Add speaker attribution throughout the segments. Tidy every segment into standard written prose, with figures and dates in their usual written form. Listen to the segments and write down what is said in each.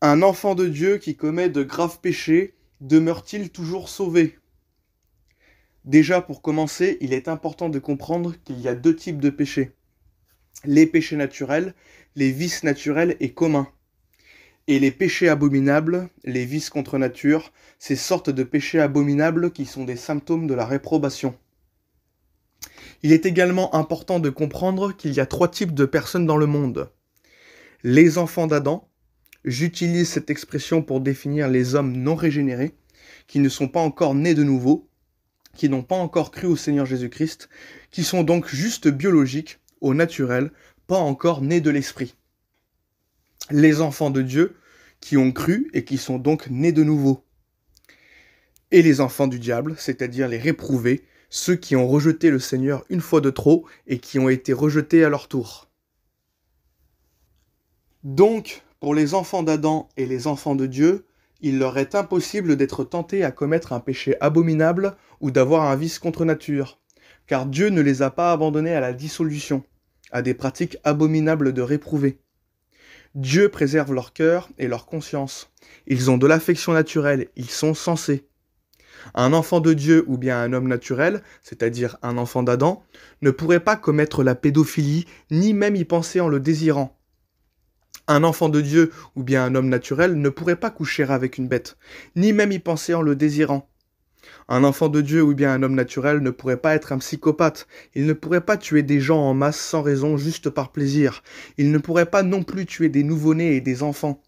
Speaker 1: Un enfant de Dieu qui commet de graves péchés demeure-t-il toujours sauvé? Déjà, pour commencer, il est important de comprendre qu'il y a deux types de péchés. Les péchés naturels, les vices naturels et communs. Et les péchés abominables, les vices contre nature, ces sortes de péchés abominables qui sont des symptômes de la réprobation. Il est également important de comprendre qu'il y a trois types de personnes dans le monde. Les enfants d'Adam, j'utilise cette expression pour définir les hommes non régénérés, qui ne sont pas encore nés de nouveau, qui n'ont pas encore cru au Seigneur Jésus-Christ, qui sont donc juste biologiques, au naturel, pas encore nés de l'esprit. Les enfants de Dieu, qui ont cru et qui sont donc nés de nouveau. Et les enfants du diable, c'est-à-dire les réprouvés, ceux qui ont rejeté le Seigneur une fois de trop et qui ont été rejetés à leur tour. Donc, pour les enfants d'Adam et les enfants de Dieu, il leur est impossible d'être tentés à commettre un péché abominable ou d'avoir un vice contre nature, car Dieu ne les a pas abandonnés à la dissolution, à des pratiques abominables de réprouvés. Dieu préserve leur cœur et leur conscience. Ils ont de l'affection naturelle, ils sont sensés. Un enfant de Dieu ou bien un homme naturel, c'est-à-dire un enfant d'Adam, ne pourrait pas commettre la pédophilie, ni même y penser en le désirant. Un enfant de Dieu ou bien un homme naturel ne pourrait pas coucher avec une bête, ni même y penser en le désirant. Un enfant de Dieu ou bien un homme naturel ne pourrait pas être un psychopathe, il ne pourrait pas tuer des gens en masse sans raison juste par plaisir, il ne pourrait pas non plus tuer des nouveau-nés et des enfants.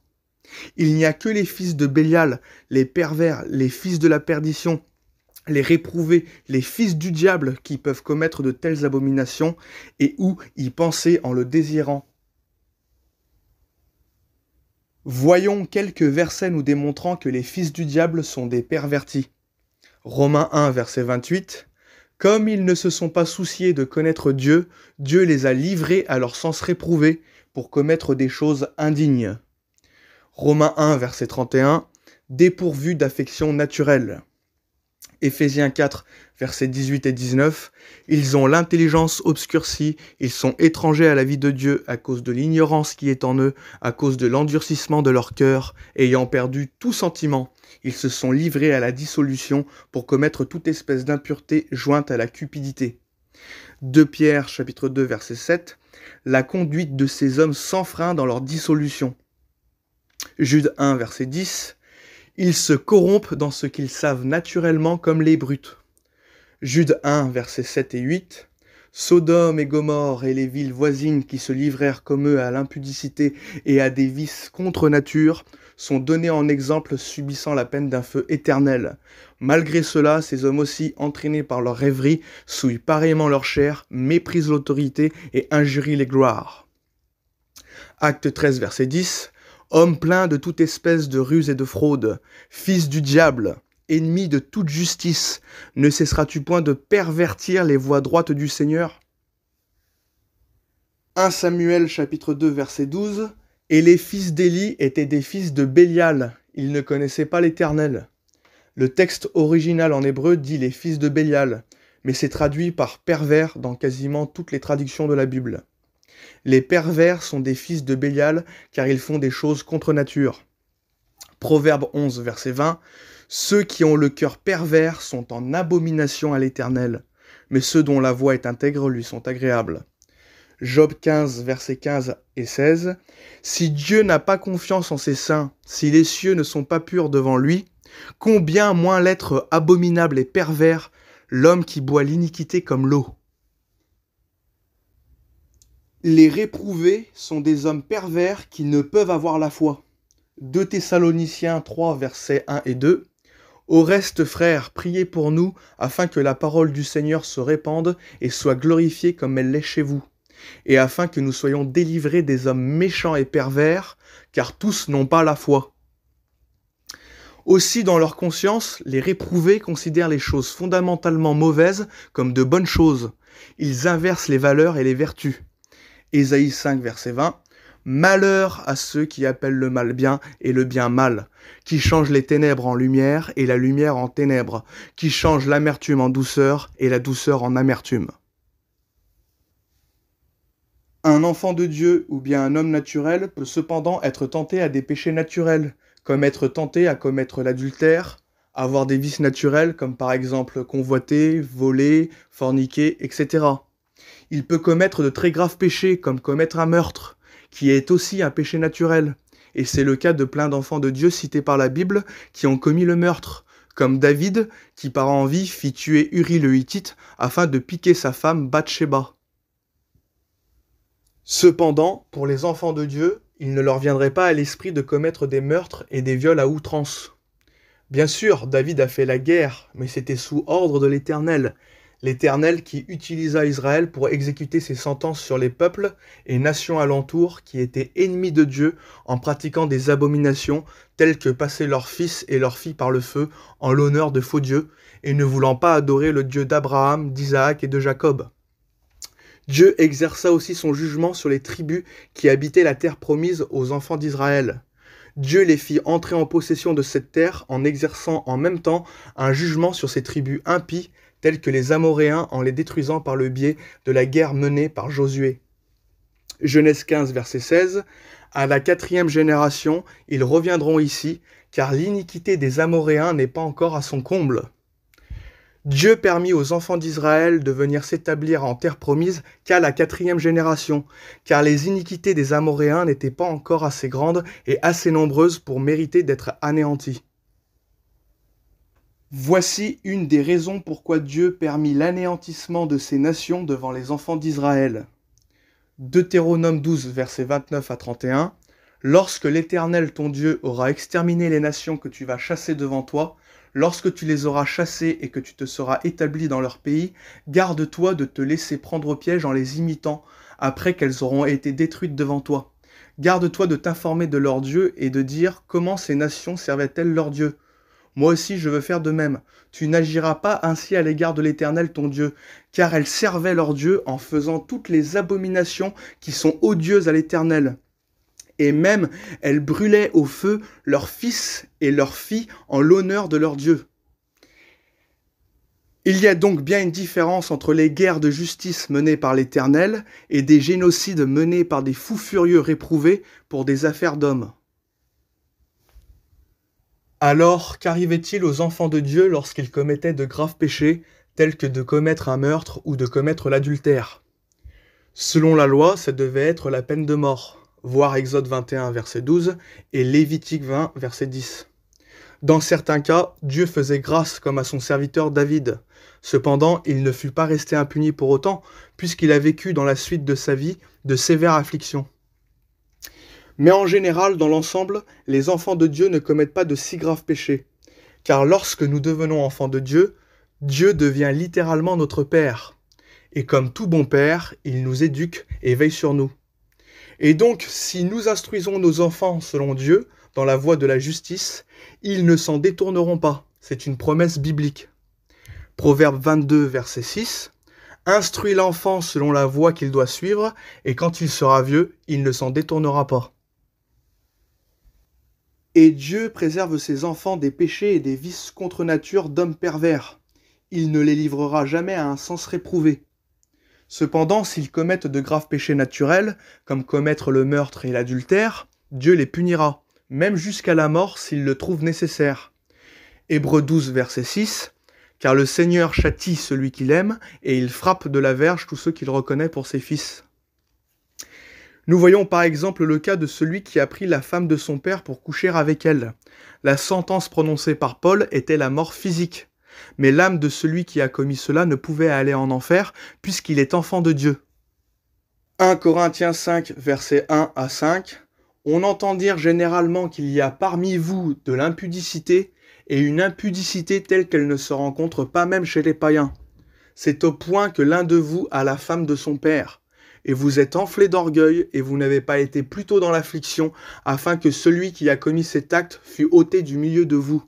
Speaker 1: Il n'y a que les fils de Bélial, les pervers, les fils de la perdition, les réprouvés, les fils du diable qui peuvent commettre de telles abominations et ou y penser en le désirant. Voyons quelques versets nous démontrant que les fils du diable sont des pervertis. Romains 1, verset 28. Comme ils ne se sont pas souciés de connaître Dieu, Dieu les a livrés à leur sens réprouvé pour commettre des choses indignes. Romains 1, verset 31. Dépourvus d'affection naturelle. Éphésiens 4, versets 18 et 19, ils ont l'intelligence obscurcie, ils sont étrangers à la vie de Dieu à cause de l'ignorance qui est en eux, à cause de l'endurcissement de leur cœur, ayant perdu tout sentiment, ils se sont livrés à la dissolution pour commettre toute espèce d'impureté jointe à la cupidité. 2 Pierre, chapitre 2, verset 7, la conduite de ces hommes sans frein dans leur dissolution. Jude 1, verset 10, ils se corrompent dans ce qu'ils savent naturellement comme les brutes. Jude 1, versets 7 et 8. Sodome et Gomorrhe et les villes voisines qui se livrèrent comme eux à l'impudicité et à des vices contre nature sont donnés en exemple subissant la peine d'un feu éternel. Malgré cela, ces hommes aussi, entraînés par leur rêverie, souillent pareillement leur chair, méprisent l'autorité et injurient les gloires. Acte 13, verset 10. Homme plein de toute espèce de ruse et de fraude, fils du diable, ennemi de toute justice, ne cesseras-tu point de pervertir les voies droites du Seigneur? 1 Samuel chapitre 2 verset 12. Et les fils d'Élie étaient des fils de Bélial, ils ne connaissaient pas l'Éternel. Le texte original en hébreu dit les fils de Bélial, mais c'est traduit par pervers dans quasiment toutes les traductions de la Bible. Les pervers sont des fils de Bélial, car ils font des choses contre nature. Proverbe 11, verset 20. Ceux qui ont le cœur pervers sont en abomination à l'Éternel, mais ceux dont la voix est intègre lui sont agréables. Job 15, versets 15 et 16. Si Dieu n'a pas confiance en ses saints, si les cieux ne sont pas purs devant lui, combien moins l'être abominable et pervers, l'homme qui boit l'iniquité comme l'eau. Les réprouvés sont des hommes pervers qui ne peuvent avoir la foi. 2 Thessaloniciens 3, versets 1 et 2. Au reste, frères, priez pour nous, afin que la parole du Seigneur se répande et soit glorifiée comme elle l'est chez vous, et afin que nous soyons délivrés des hommes méchants et pervers, car tous n'ont pas la foi. Aussi, dans leur conscience, les réprouvés considèrent les choses fondamentalement mauvaises comme de bonnes choses. Ils inversent les valeurs et les vertus. Ésaïe 5, verset 20. Malheur à ceux qui appellent le mal bien et le bien mal, qui changent les ténèbres en lumière et la lumière en ténèbres, qui changent l'amertume en douceur et la douceur en amertume. Un enfant de Dieu ou bien un homme naturel peut cependant être tenté à des péchés naturels, comme être tenté à commettre l'adultère, avoir des vices naturels comme par exemple convoiter, voler, forniquer, etc. Il peut commettre de très graves péchés comme commettre un meurtre, qui est aussi un péché naturel. Et c'est le cas de plein d'enfants de Dieu cités par la Bible qui ont commis le meurtre, comme David qui par envie fit tuer Uri le Hittite afin de piquer sa femme Bathsheba. Cependant, pour les enfants de Dieu, il ne leur viendrait pas à l'esprit de commettre des meurtres et des viols à outrance. Bien sûr, David a fait la guerre, mais c'était sous ordre de l'Éternel. L'Éternel qui utilisa Israël pour exécuter ses sentences sur les peuples et nations alentours qui étaient ennemis de Dieu en pratiquant des abominations telles que passer leurs fils et leurs filles par le feu en l'honneur de faux dieux et ne voulant pas adorer le Dieu d'Abraham, d'Isaac et de Jacob. Dieu exerça aussi son jugement sur les tribus qui habitaient la terre promise aux enfants d'Israël. Dieu les fit entrer en possession de cette terre en exerçant en même temps un jugement sur ces tribus impies telles que les Amoréens en les détruisant par le biais de la guerre menée par Josué. Genèse 15, verset 16. À la 4e génération, ils reviendront ici, car l'iniquité des Amoréens n'est pas encore à son comble. Dieu permit aux enfants d'Israël de venir s'établir en terre promise qu'à la 4e génération, car les iniquités des Amoréens n'étaient pas encore assez grandes et assez nombreuses pour mériter d'être anéanties. Voici une des raisons pourquoi Dieu permit l'anéantissement de ces nations devant les enfants d'Israël. Deutéronome 12, versets 29 à 31. Lorsque l'Éternel ton Dieu aura exterminé les nations que tu vas chasser devant toi, lorsque tu les auras chassées et que tu te seras établi dans leur pays, garde-toi de te laisser prendre au piège en les imitant, après qu'elles auront été détruites devant toi. Garde-toi de t'informer de leur Dieu et de dire comment ces nations servaient-elles leur Dieu. Moi aussi je veux faire de même. Tu n'agiras pas ainsi à l'égard de l'Éternel ton Dieu, car elles servaient leur Dieu en faisant toutes les abominations qui sont odieuses à l'Éternel. Et même, elles brûlaient au feu leurs fils et leurs filles en l'honneur de leur Dieu. Il y a donc bien une différence entre les guerres de justice menées par l'Éternel et des génocides menés par des fous furieux réprouvés pour des affaires d'hommes. Alors, qu'arrivait-il aux enfants de Dieu lorsqu'ils commettaient de graves péchés, tels que de commettre un meurtre ou de commettre l'adultère? Selon la loi, ça devait être la peine de mort, voir Exode 21, verset 12, et Lévitique 20, verset 10. Dans certains cas, Dieu faisait grâce comme à son serviteur David. Cependant, il ne fut pas resté impuni pour autant, puisqu'il a vécu dans la suite de sa vie de sévères afflictions. Mais en général, dans l'ensemble, les enfants de Dieu ne commettent pas de si graves péchés. Car lorsque nous devenons enfants de Dieu, Dieu devient littéralement notre Père. Et comme tout bon père, il nous éduque et veille sur nous. Et donc, si nous instruisons nos enfants selon Dieu, dans la voie de la justice, ils ne s'en détourneront pas. C'est une promesse biblique. Proverbe 22, verset 6. Instruis l'enfant selon la voie qu'il doit suivre, et quand il sera vieux, il ne s'en détournera pas. Et Dieu préserve ses enfants des péchés et des vices contre nature d'hommes pervers. Il ne les livrera jamais à un sens réprouvé. Cependant, s'ils commettent de graves péchés naturels, comme commettre le meurtre et l'adultère, Dieu les punira, même jusqu'à la mort s'il le trouve nécessaire. Hébreux 12, verset 6. Car le Seigneur châtie celui qu'il aime, et il frappe de la verge tous ceux qu'il reconnaît pour ses fils. Nous voyons par exemple le cas de celui qui a pris la femme de son père pour coucher avec elle. La sentence prononcée par Paul était la mort physique. Mais l'âme de celui qui a commis cela ne pouvait aller en enfer, puisqu'il est enfant de Dieu. 1 Corinthiens 5, versets 1 à 5. On entend dire généralement qu'il y a parmi vous de l'impudicité, et une impudicité telle qu'elle ne se rencontre pas même chez les païens. C'est au point que l'un de vous a la femme de son père. Et vous êtes enflé d'orgueil, et vous n'avez pas été plus tôt dans l'affliction, afin que celui qui a commis cet acte fût ôté du milieu de vous.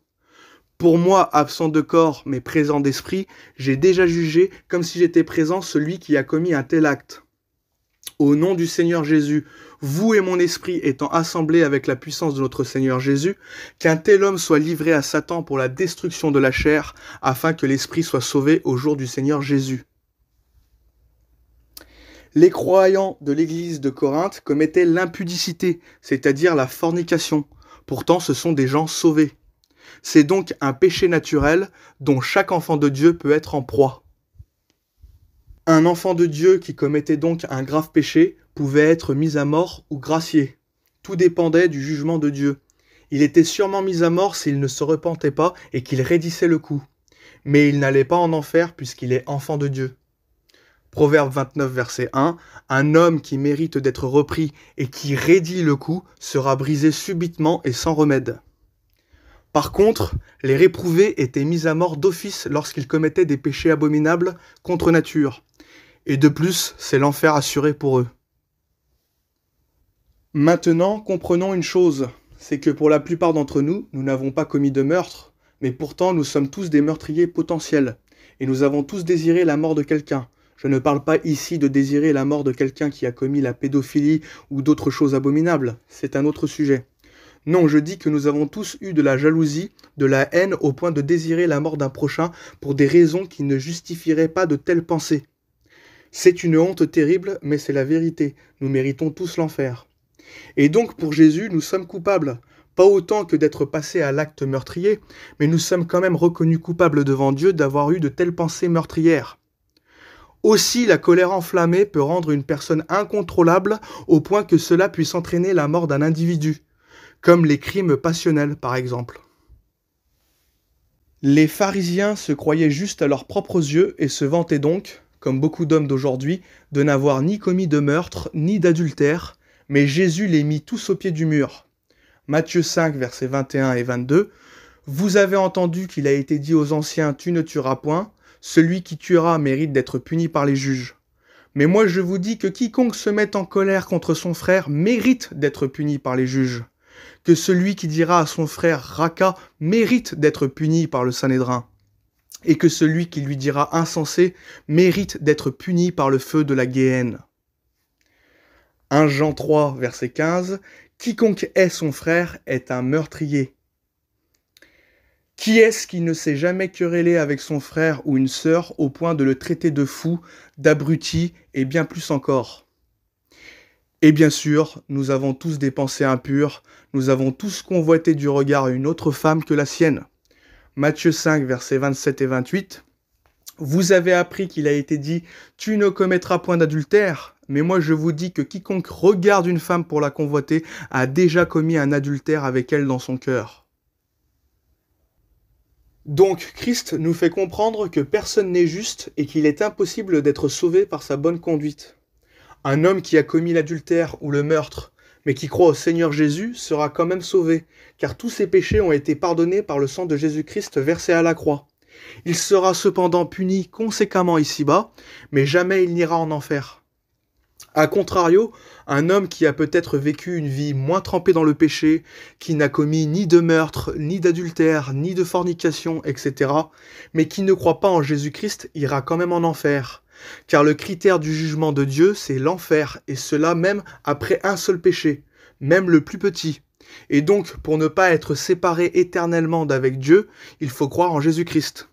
Speaker 1: Pour moi, absent de corps, mais présent d'esprit, j'ai déjà jugé, comme si j'étais présent, celui qui a commis un tel acte. Au nom du Seigneur Jésus, vous et mon esprit étant assemblés avec la puissance de notre Seigneur Jésus, qu'un tel homme soit livré à Satan pour la destruction de la chair, afin que l'esprit soit sauvé au jour du Seigneur Jésus. Les croyants de l'église de Corinthe commettaient l'impudicité, c'est-à-dire la fornication. Pourtant, ce sont des gens sauvés. C'est donc un péché naturel dont chaque enfant de Dieu peut être en proie. Un enfant de Dieu qui commettait donc un grave péché pouvait être mis à mort ou gracié. Tout dépendait du jugement de Dieu. Il était sûrement mis à mort s'il ne se repentait pas et qu'il raidissait le coup. Mais il n'allait pas en enfer puisqu'il est enfant de Dieu. Proverbe 29, verset 1, un homme qui mérite d'être repris et qui raidit le coup sera brisé subitement et sans remède. Par contre, les réprouvés étaient mis à mort d'office lorsqu'ils commettaient des péchés abominables contre nature. Et de plus, c'est l'enfer assuré pour eux. Maintenant, comprenons une chose, c'est que pour la plupart d'entre nous, nous n'avons pas commis de meurtre, mais pourtant nous sommes tous des meurtriers potentiels, et nous avons tous désiré la mort de quelqu'un. Je ne parle pas ici de désirer la mort de quelqu'un qui a commis la pédophilie ou d'autres choses abominables, c'est un autre sujet. Non, je dis que nous avons tous eu de la jalousie, de la haine au point de désirer la mort d'un prochain pour des raisons qui ne justifieraient pas de telles pensées. C'est une honte terrible, mais c'est la vérité, nous méritons tous l'enfer. Et donc pour Jésus, nous sommes coupables, pas autant que d'être passés à l'acte meurtrier, mais nous sommes quand même reconnus coupables devant Dieu d'avoir eu de telles pensées meurtrières. Aussi, la colère enflammée peut rendre une personne incontrôlable au point que cela puisse entraîner la mort d'un individu, comme les crimes passionnels par exemple. Les pharisiens se croyaient justes à leurs propres yeux et se vantaient donc, comme beaucoup d'hommes d'aujourd'hui, de n'avoir ni commis de meurtre ni d'adultère, mais Jésus les mit tous au pied du mur. Matthieu 5, versets 21 et 22, « Vous avez entendu qu'il a été dit aux anciens, tu ne tueras point, celui qui tuera mérite d'être puni par les juges. Mais moi je vous dis que quiconque se met en colère contre son frère mérite d'être puni par les juges. Que celui qui dira à son frère Raka mérite d'être puni par le Sanhédrin. Et que celui qui lui dira insensé mérite d'être puni par le feu de la Guéhenne. » 1 Jean 3, verset 15, « Quiconque hait son frère est un meurtrier. » Qui est-ce qui ne s'est jamais querellé avec son frère ou une sœur au point de le traiter de fou, d'abruti et bien plus encore? Et bien sûr, nous avons tous des pensées impures, nous avons tous convoité du regard une autre femme que la sienne. Matthieu 5, versets 27 et 28, « Vous avez appris qu'il a été dit « Tu ne commettras point d'adultère », mais moi je vous dis que quiconque regarde une femme pour la convoiter a déjà commis un adultère avec elle dans son cœur. » Donc Christ nous fait comprendre que personne n'est juste et qu'il est impossible d'être sauvé par sa bonne conduite. Un homme qui a commis l'adultère ou le meurtre, mais qui croit au Seigneur Jésus, sera quand même sauvé, car tous ses péchés ont été pardonnés par le sang de Jésus-Christ versé à la croix. Il sera cependant puni conséquemment ici-bas, mais jamais il n'ira en enfer. A contrario, un homme qui a peut-être vécu une vie moins trempée dans le péché, qui n'a commis ni de meurtre, ni d'adultère, ni de fornication, etc., mais qui ne croit pas en Jésus-Christ, ira quand même en enfer. Car le critère du jugement de Dieu, c'est l'enfer, et cela même après un seul péché, même le plus petit. Et donc, pour ne pas être séparé éternellement d'avec Dieu, il faut croire en Jésus-Christ.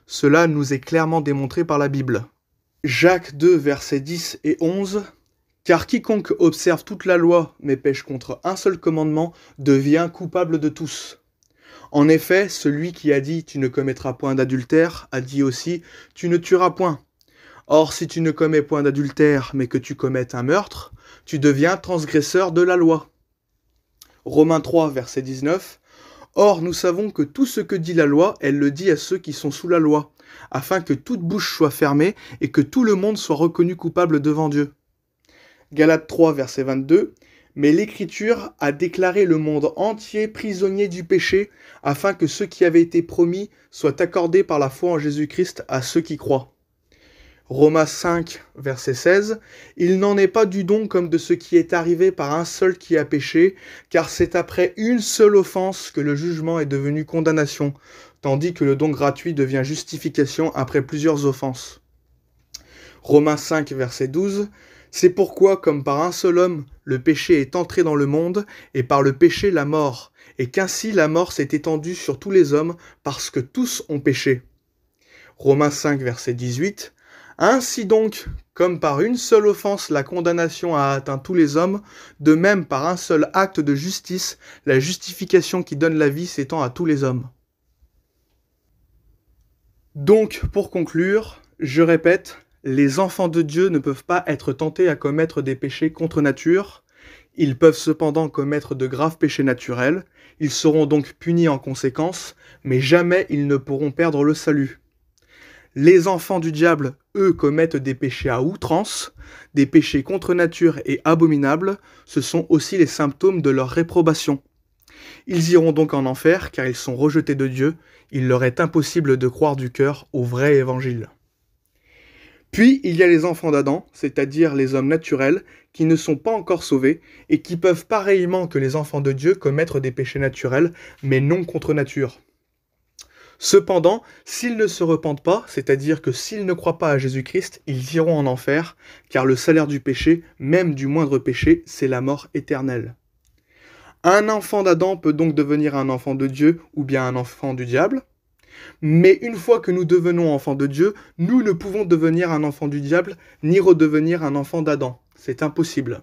Speaker 1: Cela nous est clairement démontré par la Bible. Jacques 2, versets 10 et 11, « Car quiconque observe toute la loi, mais pêche contre un seul commandement, devient coupable de tous. En effet, celui qui a dit « Tu ne commettras point d'adultère » a dit aussi « Tu ne tueras point ». Or, si tu ne commets point d'adultère, mais que tu commettes un meurtre, tu deviens transgresseur de la loi. Romains 3, verset 19. Or, nous savons que tout ce que dit la loi, elle le dit à ceux qui sont sous la loi, afin que toute bouche soit fermée et que tout le monde soit reconnu coupable devant Dieu. Galates 3, verset 22. Mais l'Écriture a déclaré le monde entier prisonnier du péché, afin que ce qui avait été promis soit accordé par la foi en Jésus-Christ à ceux qui croient. Romains 5, verset 16, « Il n'en est pas du don comme de ce qui est arrivé par un seul qui a péché, car c'est après une seule offense que le jugement est devenu condamnation, tandis que le don gratuit devient justification après plusieurs offenses. » Romains 5, verset 12, « C'est pourquoi, comme par un seul homme, le péché est entré dans le monde, et par le péché la mort, et qu'ainsi la mort s'est étendue sur tous les hommes, parce que tous ont péché. » Romains 5, verset 18, Ainsi donc, comme par une seule offense la condamnation a atteint tous les hommes, de même par un seul acte de justice, la justification qui donne la vie s'étend à tous les hommes. Donc, pour conclure, je répète, les enfants de Dieu ne peuvent pas être tentés à commettre des péchés contre nature. Ils peuvent cependant commettre de graves péchés naturels. Ils seront donc punis en conséquence, mais jamais ils ne pourront perdre le salut. Les enfants du diable, eux, commettent des péchés à outrance, des péchés contre nature et abominables. Ce sont aussi les symptômes de leur réprobation. Ils iront donc en enfer car ils sont rejetés de Dieu. Il leur est impossible de croire du cœur au vrai évangile. Puis il y a les enfants d'Adam, c'est-à-dire les hommes naturels, qui ne sont pas encore sauvés et qui peuvent pareillement que les enfants de Dieu commettre des péchés naturels, mais non contre nature. Cependant, s'ils ne se repentent pas, c'est-à-dire que s'ils ne croient pas à Jésus-Christ, ils iront en enfer, car le salaire du péché, même du moindre péché, c'est la mort éternelle. Un enfant d'Adam peut donc devenir un enfant de Dieu ou bien un enfant du diable. Mais une fois que nous devenons enfants de Dieu, nous ne pouvons devenir un enfant du diable ni redevenir un enfant d'Adam. C'est impossible.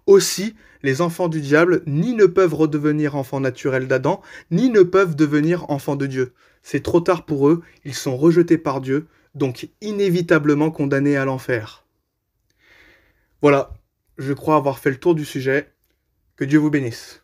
Speaker 1: Aussi, les enfants du diable ni ne peuvent redevenir enfants naturels d'Adam, ni ne peuvent devenir enfants de Dieu. C'est trop tard pour eux, ils sont rejetés par Dieu, donc inévitablement condamnés à l'enfer. Voilà, je crois avoir fait le tour du sujet. Que Dieu vous bénisse.